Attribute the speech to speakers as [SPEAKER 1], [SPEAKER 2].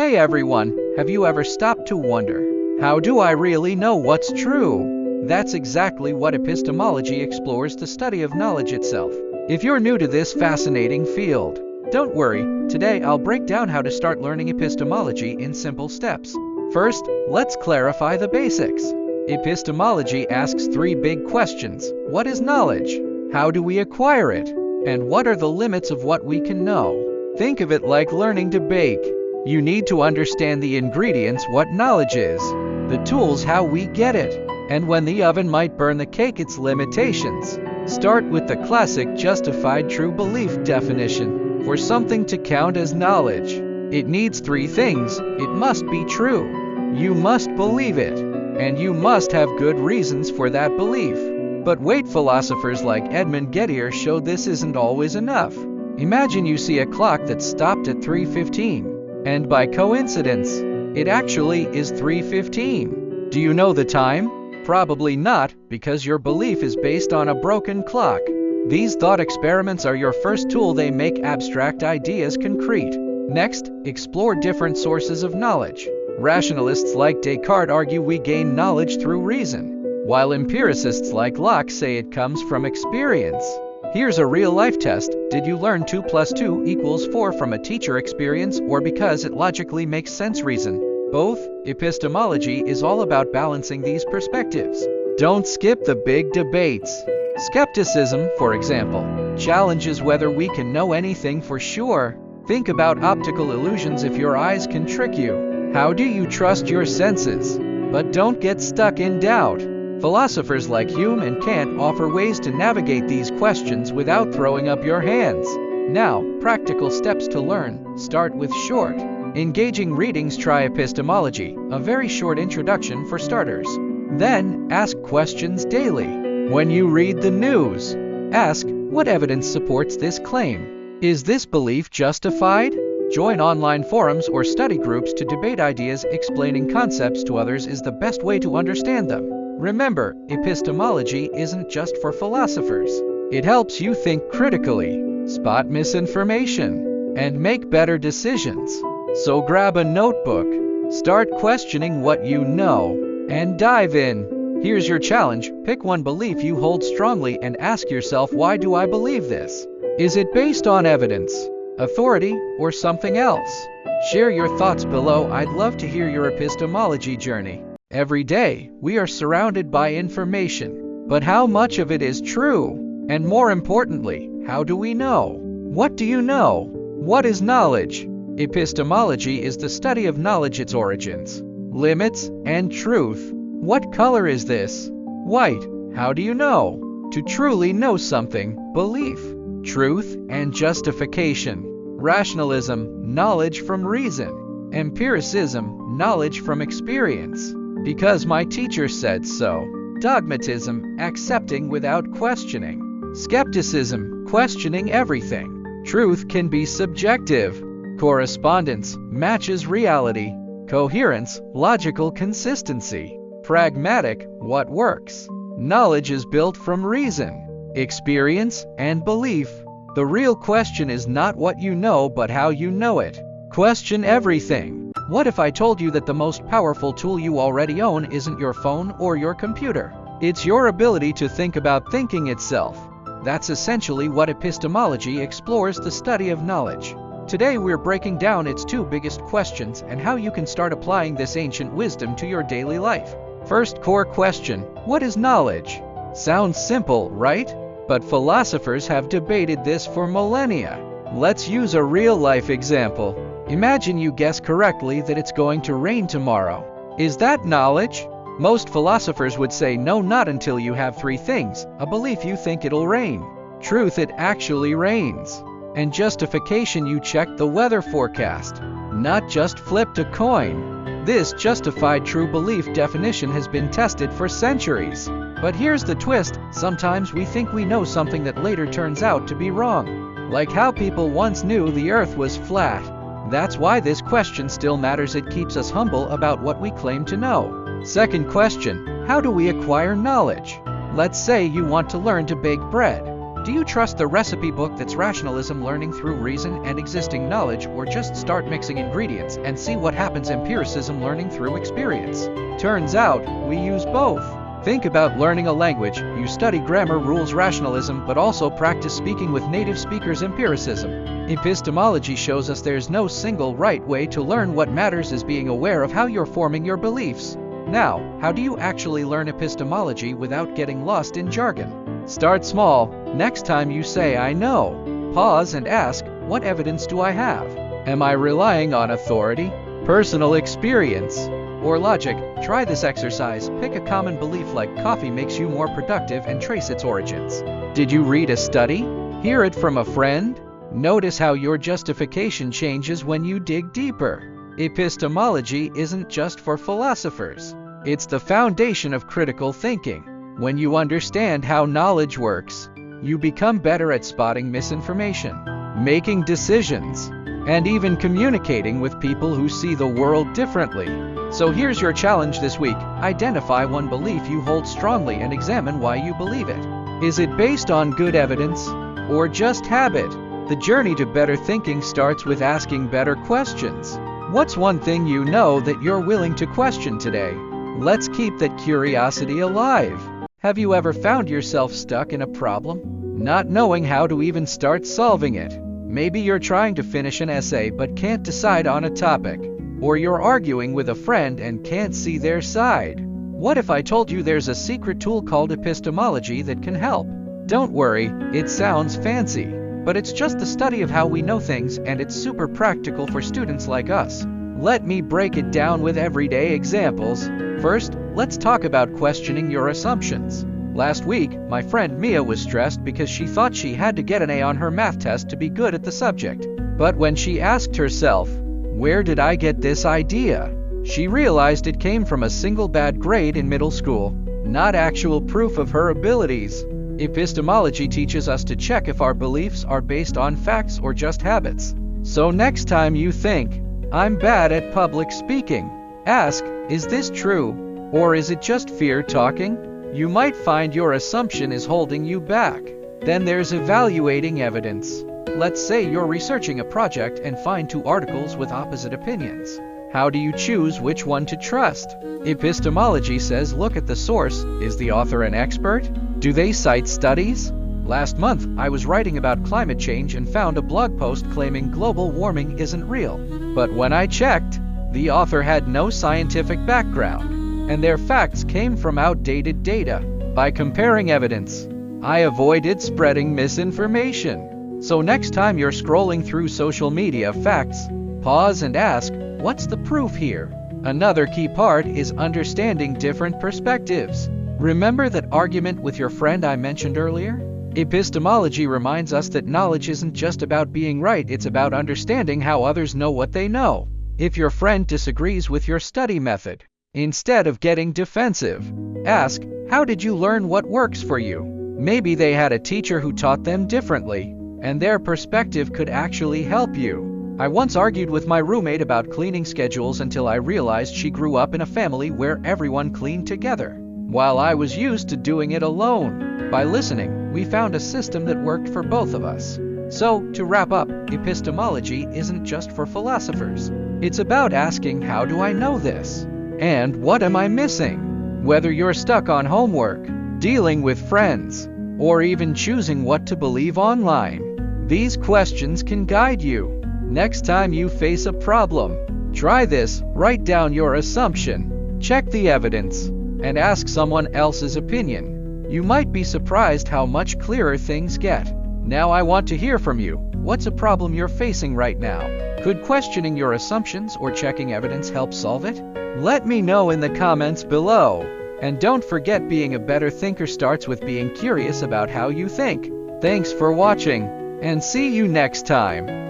[SPEAKER 1] Hey everyone, have you ever stopped to wonder, how do I really know what's true? That's exactly what epistemology explores, the study of knowledge itself. If you're new to this fascinating field, don't worry, today I'll break down how to start learning epistemology in simple steps. First, let's clarify the basics. Epistemology asks three big questions. What is knowledge? How do we acquire it? And what are the limits of what we can know? Think of it like learning to bake. You need to understand the ingredients, what knowledge is, the tools, how we get it, and when the oven might burn the cake, its limitations. Start with the classic justified true belief definition. For something to count as knowledge, it needs three things. It must be true, you must believe it, and you must have good reasons for that belief. But wait, philosophers like Edmund Gettier showed this isn't always enough. Imagine you see a clock that stopped at 3:15. And by coincidence, it actually is 3:15. Do you know the time? Probably not, because your belief is based on a broken clock. These thought experiments are your first tool. They make abstract ideas concrete. Next, explore different sources of knowledge. Rationalists like Descartes argue we gain knowledge through reason, while empiricists like Locke say it comes from experience. Here's a real-life test. Did you learn 2 + 2 = 4 from a teacher experience, or because it logically makes sense reason? Both. Epistemology is all about balancing these perspectives. Don't skip the big debates. Skepticism, for example, challenges whether we can know anything for sure. Think about optical illusions. If your eyes can trick you, how do you trust your senses? But don't get stuck in doubt. Philosophers like Hume and Kant offer ways to navigate these questions without throwing up your hands. Now, practical steps to learn. Start with short, engaging readings. Try Epistemology, a very short introduction for starters. Then, ask questions daily. When you read the news, ask, what evidence supports this claim? Is this belief justified? Join online forums or study groups to debate ideas. Explaining concepts to others is the best way to understand them. Remember, epistemology isn't just for philosophers. It helps you think critically, spot misinformation, and make better decisions. So grab a notebook, start questioning what you know, and dive in. Here's your challenge. Pick one belief you hold strongly and ask yourself, why do I believe this? Is it based on evidence, authority, or something else? Share your thoughts below. I'd love to hear your epistemology journey. Every day, we are surrounded by information, but how much of it is true? And more importantly, how do we know? What do you know? What is knowledge? Epistemology is the study of knowledge, its origins, limits, and truth. What color is this? White. How do you know? To truly know something, belief, truth, and justification. Rationalism, knowledge from reason. Empiricism, knowledge from experience. Because my teacher said so. Dogmatism, accepting without questioning. Skepticism, questioning everything. Truth can be subjective. Correspondence, matches reality. Coherence, logical consistency. Pragmatic, what works. Knowledge is built from reason, experience, and belief. The real question is not what you know, but how you know it. Question everything. What if I told you that the most powerful tool you already own isn't your phone or your computer? It's your ability to think about thinking itself. That's essentially what epistemology explores, the study of knowledge. Today we're breaking down its 2 biggest questions and how you can start applying this ancient wisdom to your daily life. First core question, what is knowledge? Sounds simple, right? But philosophers have debated this for millennia. Let's use a real-life example. Imagine you guess correctly that it's going to rain tomorrow. Is that knowledge? Most philosophers would say no, not until you have 3 things. A belief, you think it'll rain. Truth, it actually rains. And justification, you check the weather forecast, not just flipped a coin. This justified true belief definition has been tested for centuries. But here's the twist. Sometimes we think we know something that later turns out to be wrong. Like how people once knew the earth was flat. That's why this question still matters. It keeps us humble about what we claim to know. Second question, how do we acquire knowledge? Let's say you want to learn to bake bread. Do you trust the recipe book that's rationalism learning through reason and existing knowledge, or just start mixing ingredients and see what happens empiricism learning through experience? Turns out, we use both. Think about learning a language. You study grammar rules rationalism, but also practice speaking with native speakers empiricism. Epistemology shows us there's no single right way to learn. What matters is being aware of how you're forming your beliefs. Now, how do you actually learn epistemology without getting lost in jargon? Start small. Next time you say, "I know," pause and ask, what evidence do I have? Am I relying on authority, personal experience, or logic? Try this exercise. Pick a common belief like coffee makes you more productive and trace its origins. Did you read a study? Hear it from a friend? Notice how your justification changes when you dig deeper. Epistemology isn't just for philosophers. It's the foundation of critical thinking. When you understand how knowledge works, you become better at spotting misinformation, making decisions, and even communicating with people who see the world differently. So here's your challenge this week. Identify one belief you hold strongly and examine why you believe it. Is it based on good evidence or just habit? The journey to better thinking starts with asking better questions. What's one thing you know that you're willing to question today? Let's keep that curiosity alive. Have you ever found yourself stuck in a problem, not knowing how to even start solving it? Maybe you're trying to finish an essay but can't decide on a topic. Or you're arguing with a friend and can't see their side. What if I told you there's a secret tool called epistemology that can help? Don't worry, it sounds fancy, but it's just the study of how we know things, and it's super practical for students like us. Let me break it down with everyday examples. First, let's talk about questioning your assumptions. Last week, my friend Mia was stressed because she thought she had to get an A on her math test to be good at the subject. But when she asked herself, "Where did I get this idea?" she realized it came from a single bad grade in middle school, not actual proof of her abilities. Epistemology teaches us to check if our beliefs are based on facts or just habits. So next time you think, "I'm bad at public speaking," ask, "Is this true? Or is it just fear talking?" You might find your assumption is holding you back. Then there's evaluating evidence. Let's say you're researching a project and find two articles with opposite opinions. How do you choose which one to trust? Epistemology says look at the source. Is the author an expert? Do they cite studies? Last month, I was writing about climate change and found a blog post claiming global warming isn't real. But when I checked, the author had no scientific background, and their facts came from outdated data. By comparing evidence, I avoided spreading misinformation. So next time you're scrolling through social media facts, pause and ask, what's the proof here? Another key part is understanding different perspectives. Remember that argument with your friend I mentioned earlier? Epistemology reminds us that knowledge isn't just about being right, it's about understanding how others know what they know. If your friend disagrees with your study method, instead of getting defensive, ask, how did you learn what works for you? Maybe they had a teacher who taught them differently, and their perspective could actually help you. I once argued with my roommate about cleaning schedules until I realized she grew up in a family where everyone cleaned together, while I was used to doing it alone. By listening, we found a system that worked for both of us. So, to wrap up, epistemology isn't just for philosophers. It's about asking, how do I know this? And what am I missing? Whether you're stuck on homework, dealing with friends, or even choosing what to believe online, these questions can guide you. Next time you face a problem, try this, write down your assumption, check the evidence, and ask someone else's opinion. You might be surprised how much clearer things get. Now I want to hear from you. What's a problem you're facing right now? Could questioning your assumptions or checking evidence help solve it? Let me know in the comments below. And don't forget, being a better thinker starts with being curious about how you think. Thanks for watching, and see you next time.